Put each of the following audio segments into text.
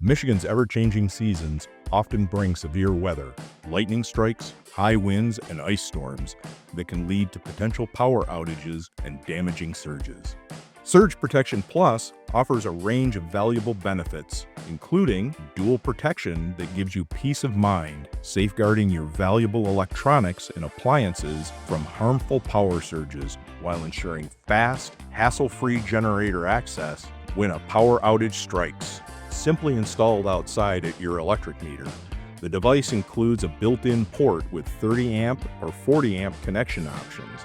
Michigan's ever-changing seasons often bring severe weather, lightning strikes, high winds, and ice storms that can lead to potential power outages and damaging surges. Surge Protection Plus offers a range of valuable benefits, including dual protection that gives you peace of mind, safeguarding your valuable electronics and appliances from harmful power surges while ensuring fast, hassle-free generator access when a power outage strikes. Simply installed outside at your electric meter. The device includes a built-in port with 30 amp or 40 amp connection options,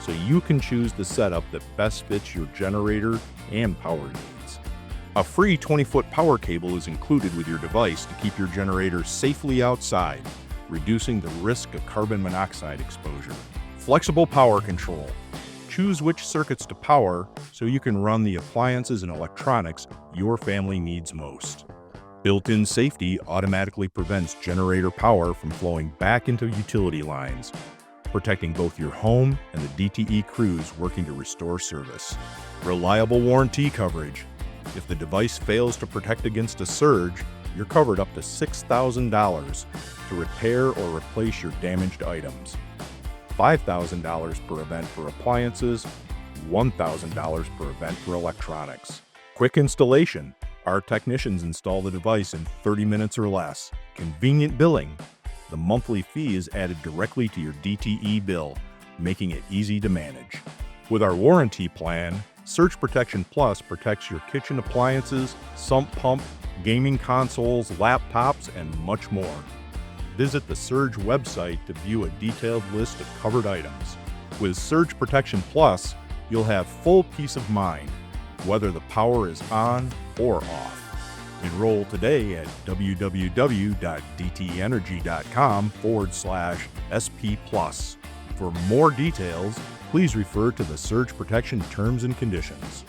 so you can choose the setup that best fits your generator and power needs. A free 20-foot power cable is included with your device to keep your generator safely outside, reducing the risk of carbon monoxide exposure. Flexible power control. Choose which circuits to power so you can run the appliances and electronics your family needs most. Built-in safety automatically prevents generator power from flowing back into utility lines, protecting both your home and the DTE crews working to restore service. Reliable warranty coverage. If the device fails to protect against a surge, you're covered up to $6,000 to repair or replace your damaged items. $5,000 per event for appliances, $1,000 per event for electronics. Quick installation. Our technicians install the device in 30 minutes or less. Convenient billing. The monthly fee is added directly to your DTE bill, making it easy to manage. With our warranty plan, Surge Protection Plus protects your kitchen appliances, sump pump, gaming consoles, laptops, and much more. Visit the Surge website to view a detailed list of covered items. With Surge Protection Plus, you'll have full peace of mind, whether the power is on or off. Enroll today at www.dteenergy.com/SP+. For more details, please refer to the Surge Protection Terms and Conditions.